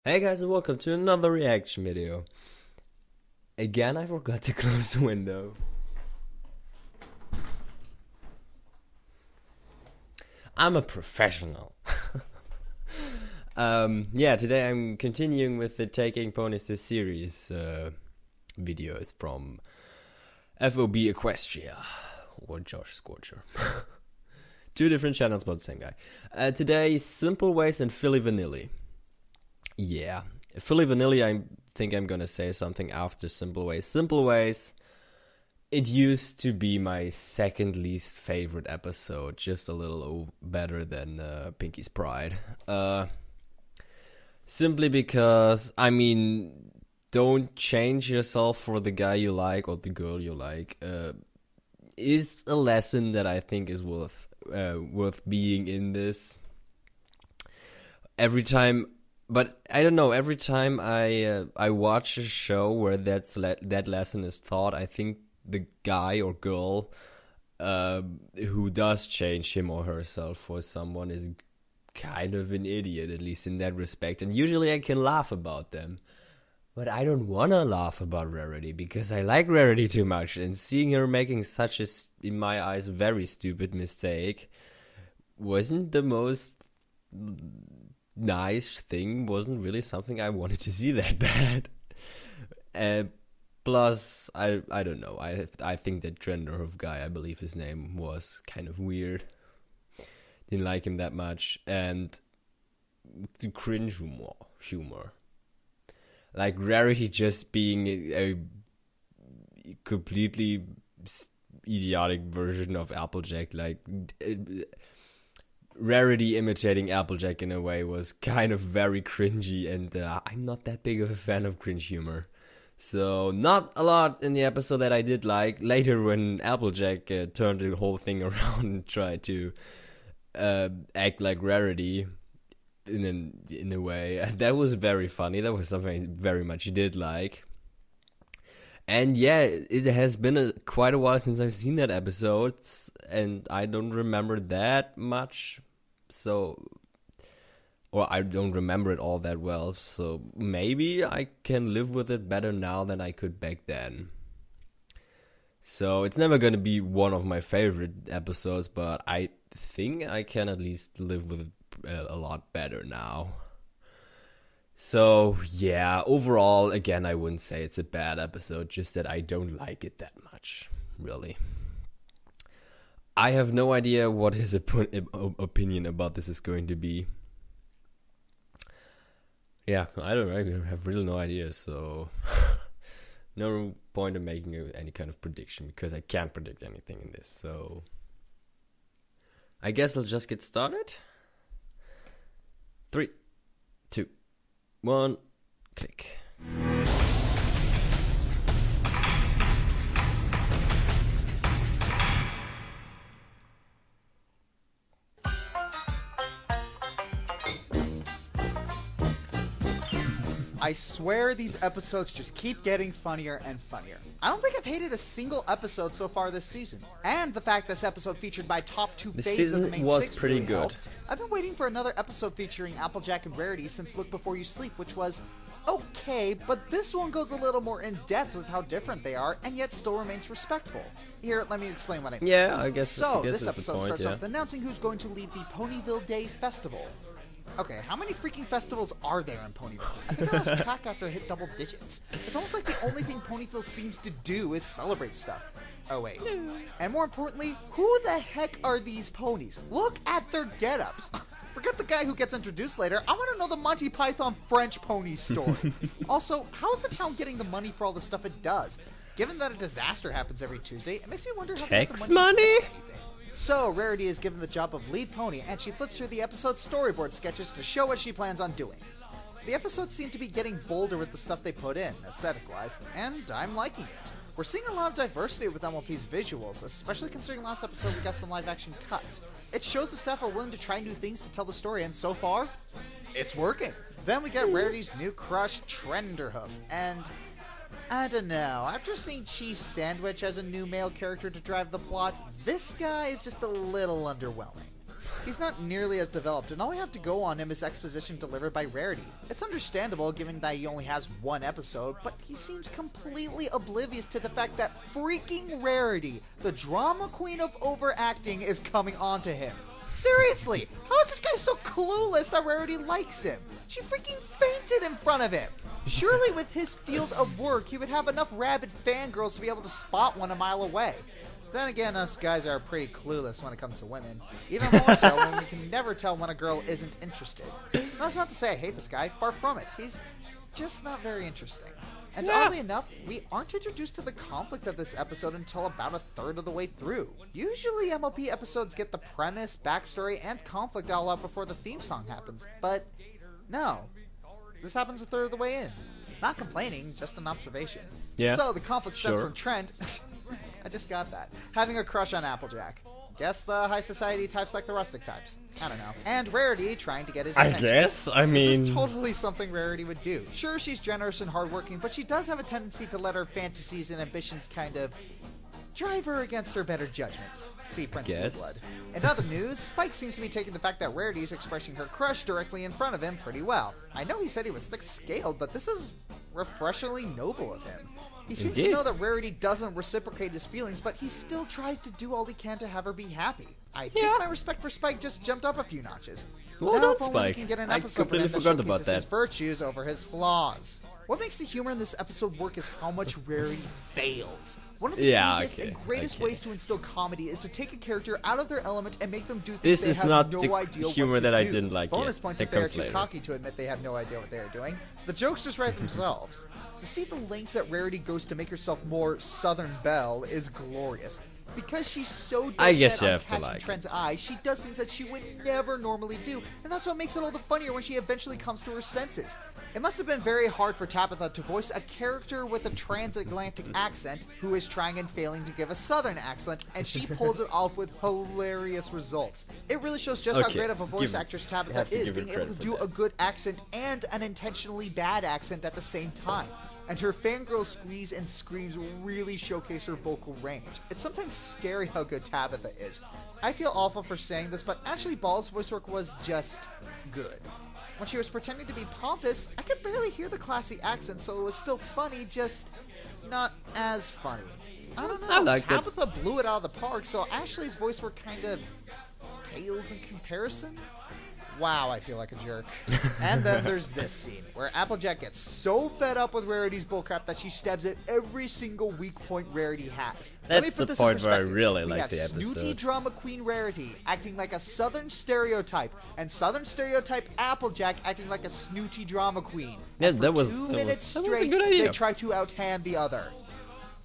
Hey guys, and welcome to another reaction video. Again, I forgot to close the window. I'm a professional. Today I'm continuing with the Taking Ponies to Series videos from FOB Equestria or Josh Scorcher. Two different channels, but the same guy. Today, Simple Ways and Filli Vanilli. Yeah, Filli Vanilli, I think I'm gonna say something after Simple Ways. Simple Ways, it used to be my second least favorite episode, just a little better than Pinky's Pride. Simply because, I mean, don't change yourself for the guy you like or the girl you like, is a lesson that I think is worth being in this. Every time I watch a show where that lesson is taught, I think the guy or girl who does change him or herself for someone is kind of an idiot, at least in that respect. And usually I can laugh about them. But I don't want to laugh about Rarity, because I like Rarity too much. And seeing her making such a, in my eyes, very stupid mistake wasn't the most nice thing, wasn't really something I wanted to see that bad. Plus, I don't know, I think that Trenderhoof guy, I believe his name, was kind of weird. Didn't like him that much. And the cringe humor. Like Rarity just being a completely idiotic version of Applejack, like Rarity imitating Applejack in a way was kind of very cringy, and I'm not that big of a fan of cringe humor. So not a lot in the episode that I did like. Later when Applejack turned the whole thing around and tried to act like Rarity in a way, that was very funny. That was something I very much did like. And yeah, it has been quite a while since I've seen that episode, and I don't remember that much. Or I don't remember it all that well, so maybe I can live with it better now than I could back then. So it's never gonna be one of my favorite episodes, but I think I can at least live with it a lot better now. So yeah, overall, again, I wouldn't say it's a bad episode, just that I don't like it that much, really. I have no idea what his opinion about this is going to be. Yeah, I have really no idea, so no point in making any kind of prediction, because I can't predict anything in this, so I guess I'll just get started. 3, 2, 1, click. I swear these episodes just keep getting funnier and funnier. I don't think I've hated a single episode so far this season. And the fact this episode featured my top 2 faves of the main 6 pretty really good. helped. I've been waiting for another episode featuring Applejack and Rarity since Look Before You Sleep, which was okay, but this one goes a little more in depth with how different they are, and yet still remains respectful. Here, let me explain what I mean. Yeah, I guess. So, this this episode starts off with announcing who's going to lead the Ponyville Day Festival. Okay, how many freaking festivals are there in Ponyville? I think I lost track after I hit double digits. It's almost like the only thing Ponyville seems to do is celebrate stuff. Oh wait. And more importantly, who the heck are these ponies? Look at their get-ups. Forget the guy who gets introduced later. I want to know the Monty Python French pony story. Also, how is the town getting the money for all the stuff it does? Given that a disaster happens every Tuesday, it makes me wonder how they get the money to fix anything. So, Rarity is given the job of lead pony, and she flips through the episode's storyboard sketches to show what she plans on doing. The episodes seem to be getting bolder with the stuff they put in, aesthetic-wise, and I'm liking it. We're seeing a lot of diversity with MLP's visuals, especially considering last episode we got some live-action cuts. It shows the staff are willing to try new things to tell the story, and so far, it's working. Then we get Rarity's new crush, Trenderhoof, and I don't know, after seeing Cheese Sandwich as a new male character to drive the plot, this guy is just a little underwhelming. He's not nearly as developed, and all we have to go on him is exposition delivered by Rarity. It's understandable given that he only has one episode, but he seems completely oblivious to the fact that freaking Rarity, the drama queen of overacting, is coming onto him. Seriously, how is this guy so clueless that Rarity likes him? She freaking fainted in front of him. Surely with his field of work, he would have enough rabid fangirls to be able to spot one a mile away. Then again, us guys are pretty clueless when it comes to women. Even more so when we can never tell when a girl isn't interested. And that's not to say I hate this guy, far from it. He's just not very interesting. And oddly enough, we aren't introduced to the conflict of this episode until about a third of the way through. Usually MLP episodes get the premise, backstory, and conflict all out before the theme song happens, but no. This happens a third of the way in. Not complaining, just an observation. Yeah. So the conflict stems from Trent. I just got that. Having a crush on Applejack. Guess the high society types like the rustic types. I don't know. And Rarity trying to get his attention. I guess. I mean... This is totally something Rarity would do. Sure, she's generous and hardworking, but she does have a tendency to let her fantasies and ambitions kind of drive her against her better judgment. See Prince Blue Blood. In other news, Spike seems to be taking the fact that Rarity is expressing her crush directly in front of him pretty well. I know he said he was thick-scaled, but this is refreshingly noble of him. He seems to know that Rarity doesn't reciprocate his feelings, but he still tries to do all he can to have her be happy. I think my respect for Spike just jumped up a few notches. Well now done, if only we Spike. can get an I episode completely that forgot about showcases that. his virtues over his flaws. What makes the humor in this episode work is how much Rarity fails. One of the easiest and greatest ways to instill comedy is to take a character out of their element and make them do things they have no idea what to do. Humor that I didn't like Bonus yet. points if they are too cocky to admit they have no idea what they are doing. The jokes just write themselves. To see the lengths that Rarity goes to make herself more Southern Belle is glorious. Because she's so dead set on catching Trent's eye, she does things that she would never normally do, and that's what makes it all the funnier when she eventually comes to her senses. It must have been very hard for Tabitha to voice a character with a transatlantic accent who is trying and failing to give a southern accent, and she pulls it off with hilarious results. It really shows just how great of a voice actress Tabitha is, being able to do a good accent and an intentionally bad accent at the same time. And her fangirl squeeze and screams really showcase her vocal range. It's sometimes scary how good Tabitha is. I feel awful for saying this, but actually Ball's voice work was just good. When she was pretending to be pompous, I could barely hear the classy accent, so it was still funny, just not as funny. I don't know, Tabitha blew it out of the park, so Ashley's voice work kind of pales in comparison. Wow, I feel like a jerk. And then there's this scene, where Applejack gets so fed up with Rarity's bullcrap that she stabs at every single weak point Rarity has. That's the point where I really like the episode. Snooty drama queen Rarity acting like a southern stereotype, and southern stereotype Applejack acting like a snooty drama queen. Yeah, and for 2 minutes straight, they try to outhand the other.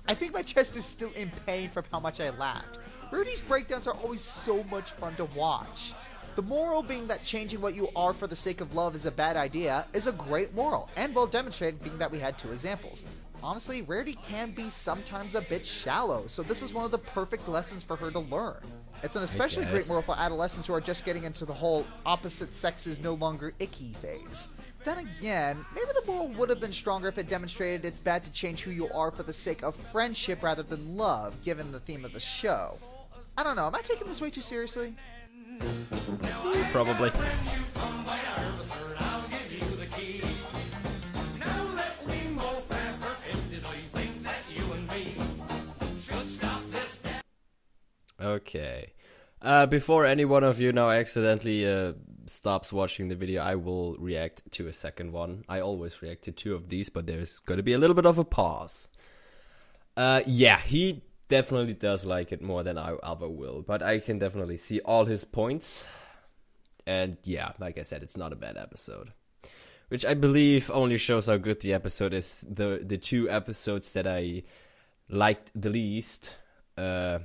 I think my chest is still in pain from how much I laughed. Rarity's breakdowns are always so much fun to watch. The moral being that changing what you are for the sake of love is a bad idea is a great moral, and well demonstrated being that we had 2 examples. Honestly, Rarity can be sometimes a bit shallow, so this is one of the perfect lessons for her to learn. It's an especially great moral for adolescents who are just getting into the whole opposite sex is no longer icky phase. Then again, maybe the moral would have been stronger if it demonstrated it's bad to change who you are for the sake of friendship rather than love, given the theme of the show. I don't know, am I taking this way too seriously? Probably. Okay. Before any one of you now accidentally stops watching the video, I will react to a second one. I always react to 2 of these, but there's going to be a little bit of a pause. Yeah, he definitely does like it more than I ever will, but I can definitely see all his points. And yeah, like I said, it's not a bad episode, which I believe only shows how good the episode is. The 2 episodes that I liked the least, I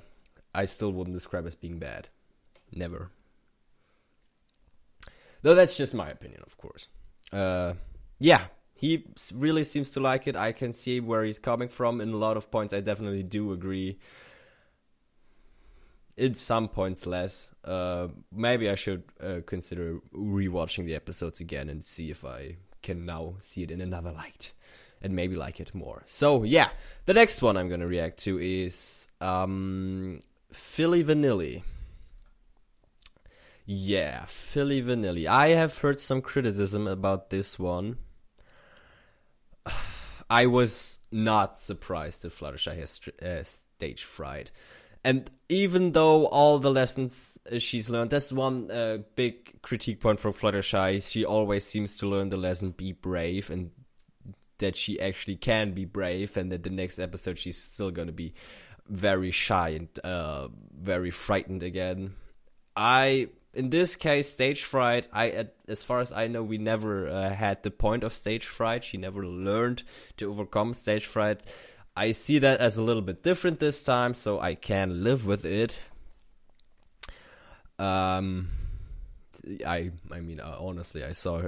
still wouldn't describe as being bad. Never. Though that's just my opinion, of course. Yeah, he really seems to like it. I can see where he's coming from. In a lot of points, I definitely do agree. In some points less. Maybe I should consider rewatching the episodes again and see if I can now see it in another light. And maybe like it more. So, yeah. The next one I'm going to react to is Filli Vanilli. Yeah, Filli Vanilli. I have heard some criticism about this one. I was not surprised that Fluttershy has stage fright. And even though all the lessons she's learned, that's one big critique point for Fluttershy. She always seems to learn the lesson, be brave, and that she actually can be brave, and that the next episode she's still going to be very shy and very frightened again. In this case, stage fright, as far as I know, we never had the point of stage fright. She never learned to overcome stage fright. I see that as a little bit different this time, so I can live with it. I mean, honestly, I saw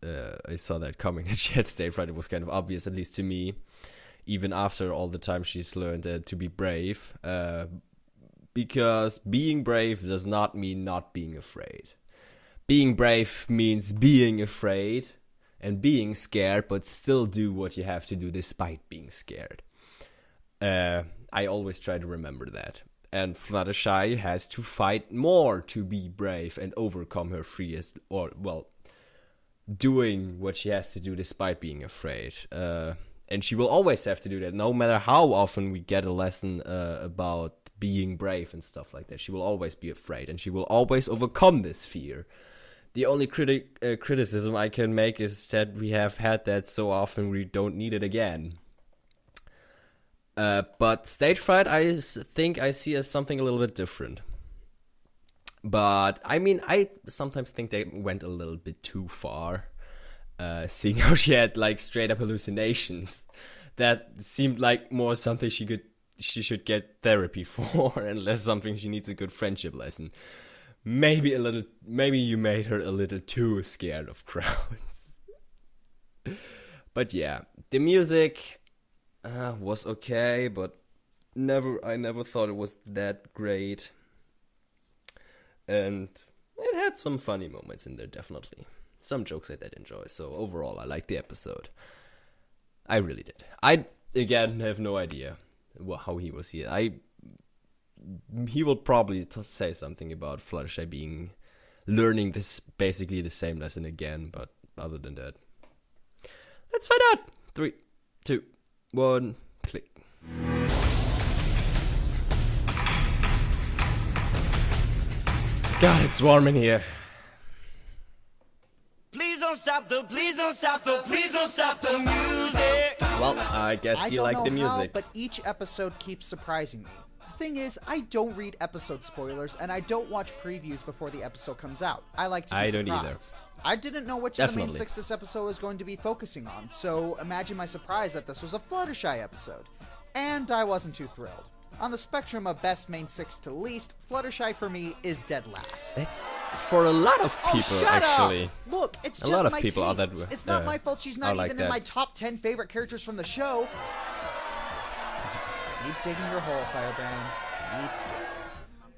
that coming, that she had stage fright. It was kind of obvious, at least to me, even after all the time she's learned to be brave. Because being brave does not mean not being afraid. Being brave means being afraid and being scared, but still do what you have to do despite being scared. I always try to remember that. And Fluttershy has to fight more to be brave and overcome her fears, doing what she has to do despite being afraid. And she will always have to do that, no matter how often we get a lesson about being brave and stuff like that. She will always be afraid, and she will always overcome this fear. The only criticism I can make is that we have had that so often we don't need it again. But stage fright, I think I see as something a little bit different. But, I mean, I sometimes think they went a little bit too far. Seeing how she had, like, straight-up hallucinations. That seemed like more something she should get therapy for, and less something she needs a good friendship lesson. Maybe you made her a little too scared of crowds. But yeah, the music was okay, but I never thought it was that great. And it had some funny moments in there, definitely. Some jokes I did enjoy, so overall I liked the episode. I really did. I, again, have no idea how he was here. He will probably say something about Fluttershy learning this basically the same lesson again, but other than that, let's find out. 3, 2, 1, click. God, it's warm in here. Please don't stop the music. Well, I guess you like the music. But each episode keeps surprising me. The thing is, I don't read episode spoilers, and I don't watch previews before the episode comes out. I like to be surprised. Don't either. I didn't know which of the main 6 this episode was going to be focusing on, so imagine my surprise that this was a Fluttershy episode. And I wasn't too thrilled. On the spectrum of best main 6 to least, Fluttershy for me is dead last. It's for a lot of people, actually. Up. Look, it's a just lot of my people tastes. are that. It's not my fault she's not even in my top 10 favorite characters from the show. Keep digging your hole, Firebrand. Keep digging.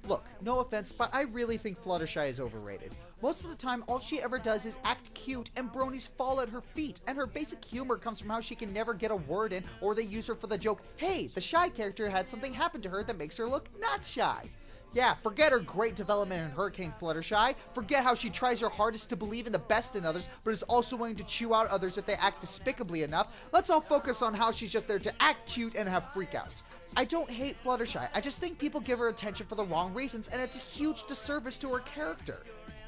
Look, no offense, but I really think Fluttershy is overrated. Most of the time, all she ever does is act cute, and bronies fall at her feet, and her basic humor comes from how she can never get a word in, or they use her for the joke, hey, the shy character had something happen to her that makes her look not shy. Yeah, forget her great development in Hurricane Fluttershy, forget how she tries her hardest to believe in the best in others, but is also willing to chew out others if they act despicably enough. Let's all focus on how she's just there to act cute and have freakouts. I don't hate Fluttershy, I just think people give her attention for the wrong reasons, and it's a huge disservice to her character.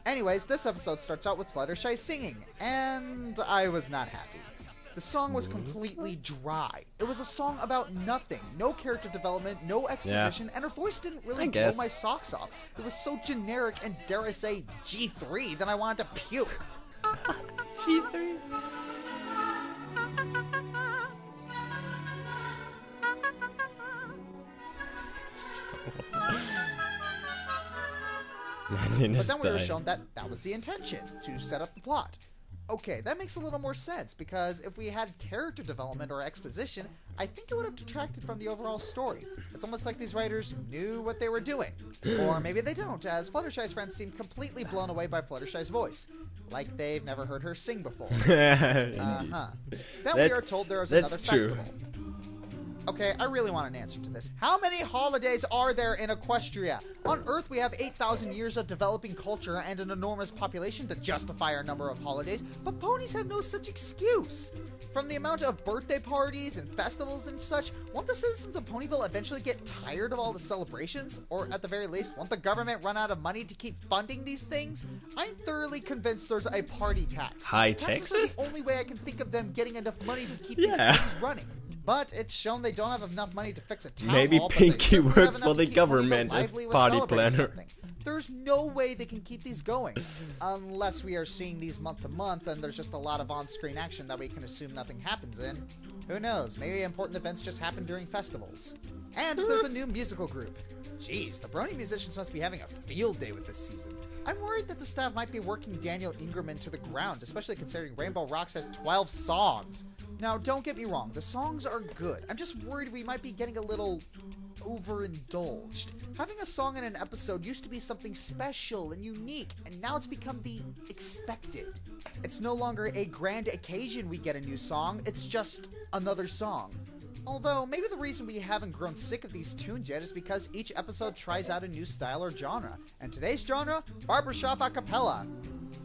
Anyways, this episode starts out with Fluttershy singing, and I was not happy. The song was completely dry. It was a song about nothing. No character development, no exposition, and her voice didn't really blow my socks off. It was so generic and, dare I say, G3 that I wanted to puke. G3. But then we were shown that was the intention, to set up the plot. Okay, that makes a little more sense, because if we had character development or exposition, I think it would have detracted from the overall story. It's almost like these writers knew what they were doing. Or maybe they don't, as Fluttershy's friends seem completely blown away by Fluttershy's voice. Like they've never heard her sing before. Then we are told there is another festival. Okay, I really want an answer to this. How many holidays are there in Equestria? On Earth, we have 8,000 years of developing culture and an enormous population to justify our number of holidays, but ponies have no such excuse. From the amount of birthday parties and festivals and such, won't the citizens of Ponyville eventually get tired of all the celebrations? Or at the very least, won't the government run out of money to keep funding these things? I'm thoroughly convinced there's a party tax. High Taxes taxes? are the only way I can think of them getting enough money to keep these parties running. But it's shown they don't have enough money to fix a town Maybe hall, but they Pinky certainly have works enough for to the keep Ponyville government lively as with party celebrating planner. something. There's no way they can keep these going. Unless we are seeing these month to month and there's just a lot of on-screen action that we can assume nothing happens in. Who knows, maybe important events just happen during festivals. And there's a new musical group. Jeez, the Brony musicians must be having a field day with this season. I'm worried that the staff might be working Daniel Ingram into the ground, especially considering Rainbow Rocks has 12 songs. Now, don't get me wrong, the songs are good. I'm just worried we might be getting a little overindulged. Having a song in an episode used to be something special and unique, and now it's become the expected. It's no longer a grand occasion we get a new song, it's just another song. Although, maybe the reason we haven't grown sick of these tunes yet is because each episode tries out a new style or genre. And today's genre? Barbershop a cappella.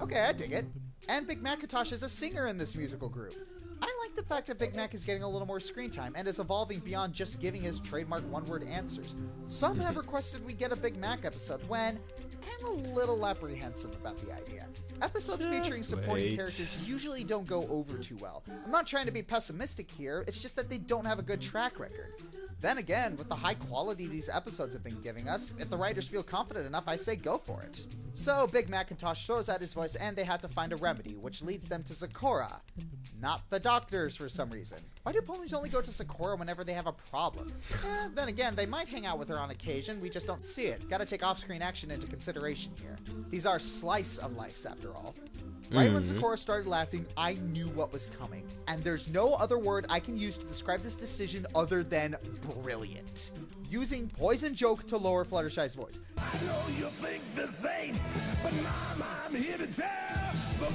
Okay, I dig it. And Big Macintosh is a singer in this musical group. I like the fact that Big Mac is getting a little more screen time and is evolving beyond just giving his trademark one-word answers. Some have requested we get a Big Mac episode when I'm a little apprehensive about the idea. Episodes featuring supporting characters usually don't go over too well. I'm not trying to be pessimistic here, it's just that they don't have a good track record. Then again, with the high quality these episodes have been giving us, if the writers feel confident enough, I say go for it. So, Big Macintosh throws out his voice and they have to find a remedy, which leads them to Sakura. Not the doctors for some reason. Why do ponies only go to Sakura whenever they have a problem? Then again, they might hang out with her on occasion, we just don't see it. Gotta take off-screen action into consideration here. These are slice of lives after all. Right when Sakura started laughing, I knew what was coming. And there's no other word I can use to describe this decision other than brilliant. Using Poison Joke to lower Fluttershy's voice. I know you think the Saints, but Mom, I'm here to tell the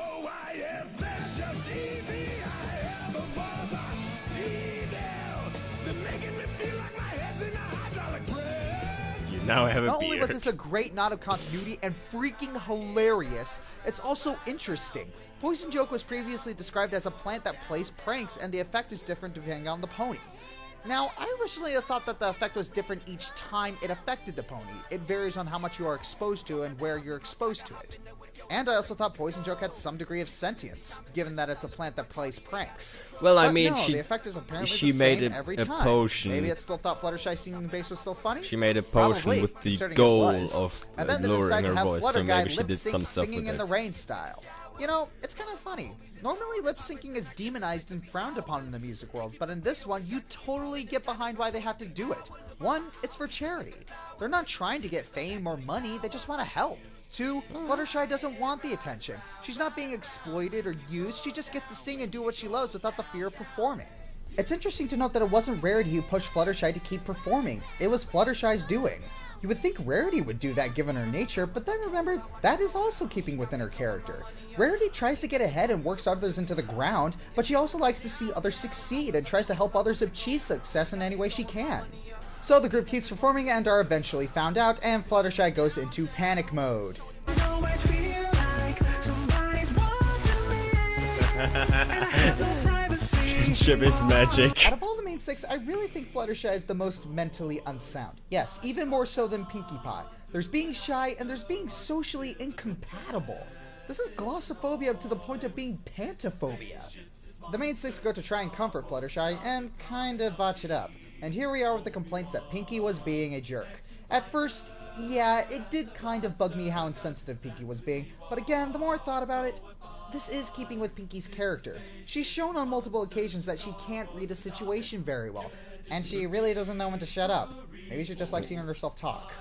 B-O-I-S, they're just easy. I have a balls are evil. They're making me feel like my head's in a hydraulic press. You now have a Not beard. only was this a great nod of continuity and freaking hilarious, it's also interesting. Poison Joke was previously described as a plant that plays pranks, and the effect is different depending on the pony. Now, I originally thought that the effect was different each time it affected the pony. It varies on how much you are exposed to and where you're exposed to it. And I also thought Poison Joke had some degree of sentience, given that it's a plant that plays pranks. Well, I But mean, no, she- the effect is apparently she the same made every a time. potion. Maybe it still thought Fluttershy singing bass was still funny? She made a potion Probably, with the considering it goal was. of And then they lowering decided her to have voice, Flutter so Guy maybe she did lip-sync some stuff singing with in the it. rain style. You know, it's kind of funny. Normally lip-syncing is demonized and frowned upon in the music world, but in this one, you totally get behind why they have to do it. One, it's for charity. They're not trying to get fame or money, they just want to help. Two, Fluttershy doesn't want the attention. She's not being exploited or used, she just gets to sing and do what she loves without the fear of performing. It's interesting to note that it wasn't Rarity who pushed Fluttershy to keep performing. It was Fluttershy's doing. You would think Rarity would do that given her nature, but then remember, that is also keeping within her character. Rarity tries to get ahead and works others into the ground, but she also likes to see others succeed and tries to help others achieve success in any way she can. So the group keeps performing and are eventually found out, and Fluttershy goes into panic mode. Always feel like somebody's watching me. And I have no privacy. Ship is magic. Out of all the main six, I really think Fluttershy is the most mentally unsound. Yes, even more so than Pinkie Pie. There's being shy and there's being socially incompatible. This is glossophobia to the point of being pantophobia. The main six go to try and comfort Fluttershy and kinda botch it up. And here we are with the complaints that Pinkie was being a jerk. At first, yeah, it did kind of bug me how insensitive Pinkie was being, but again, the more I thought about it, this is keeping with Pinkie's character. She's shown on multiple occasions that she can't read a situation very well, and she really doesn't know when to shut up. Maybe she just likes hearing herself talk.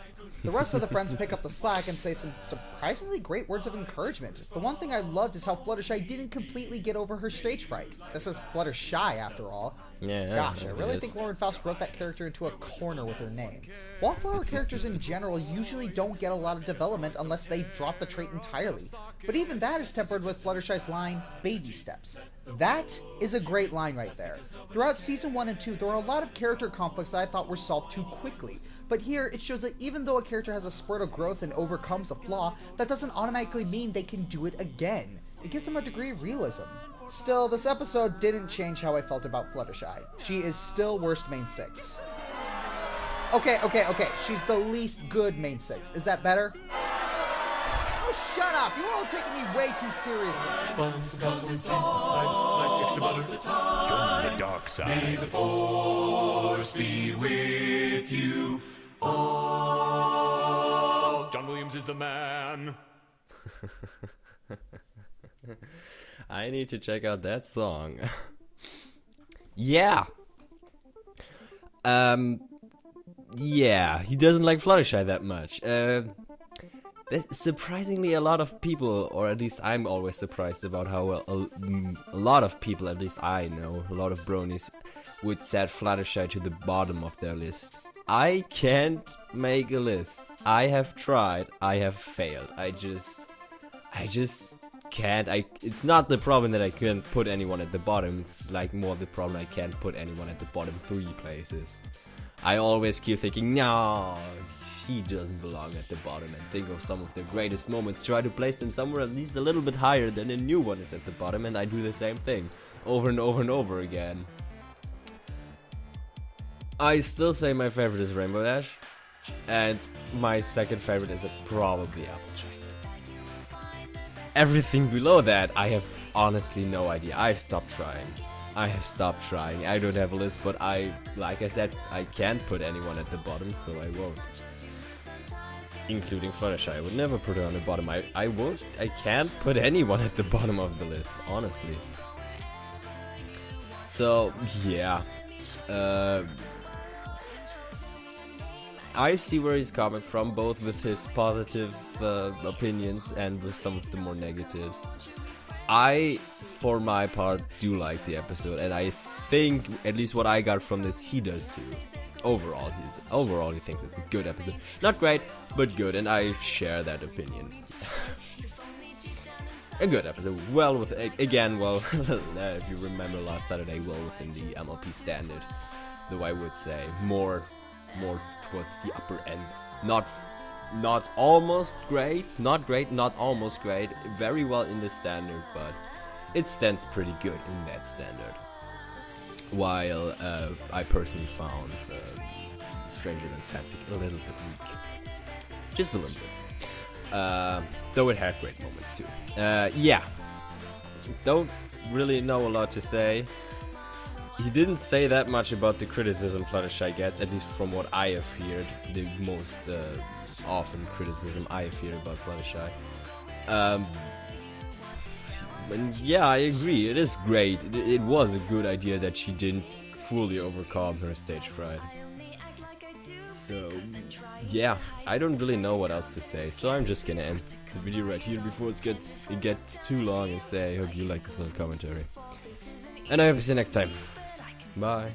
The rest of the friends pick up the slack and say some surprisingly great words of encouragement. The one thing I loved is how Fluttershy didn't completely get over her stage fright. This is Fluttershy, after all. Yeah. Gosh, I really think Lauren Faust wrote that character into a corner with her name. Wallflower characters in general usually don't get a lot of development unless they drop the trait entirely. But even that is tempered with Fluttershy's line, baby steps. That is a great line right there. Throughout Season 1 and 2, there were a lot of character conflicts that I thought were solved too quickly. But here, it shows that even though a character has a spurt of growth and overcomes a flaw, that doesn't automatically mean they can do it again. It gives them a degree of realism. Still, this episode didn't change how I felt about Fluttershy. She is still worst main 6. Okay, she's the least good main 6. Is that better? Oh, shut up! You're all taking me way too seriously. Join the dark side. May the force be with you all. John Williams is the man. I need to check out that song. Yeah. Yeah, he doesn't like Fluttershy that much. There's surprisingly a lot of people, or at least I'm always surprised about how a lot of people, at least I know, a lot of bronies, would set Fluttershy to the bottom of their list. I can't make a list. I have tried. I have failed. I just can't. It's not the problem that I can't put anyone at the bottom. It's like more the problem I can't put anyone at the bottom 3 places. I always keep thinking, no, he doesn't belong at the bottom, and think of some of the greatest moments, try to place them somewhere at least a little bit higher than a new one is at the bottom, and I do the same thing over and over and over again. I still say my favorite is Rainbow Dash, and my second favorite is probably Applejack. Everything below that, I have honestly no idea. I've stopped trying. I don't have a list, but like I said, I can't put anyone at the bottom, so I won't. Including Fluttershy. I would never put her on the bottom. I won't. I can't put anyone at the bottom of the list, honestly. So, yeah. I see where he's coming from, both with his positive opinions and with some of the more negatives. I, for my part, do like the episode, and I think, at least what I got from this, he does too. Overall, he thinks it's a good episode. Not great, but good, and I share that opinion. A good episode. Well, if you remember last Saturday, well within the MLP standard, though I would say more towards the upper end. Not almost great, not great, not almost great. Very well in the standard, but it stands pretty good in that standard. While I personally found Stranger Than Fanfic a little bit weak. Just a little bit. Though it had great moments too. Yeah. Don't really know a lot to say. He didn't say that much about the criticism Fluttershy gets, at least from what I have heard. The most often criticism I have heard about Fluttershy. And yeah, I agree. It is great. It was a good idea that she didn't fully overcome her stage fright. So, yeah, I don't really know what else to say. So I'm just gonna end the video right here before it gets too long and say I hope you like this little commentary. And I hope to see you next time. Bye.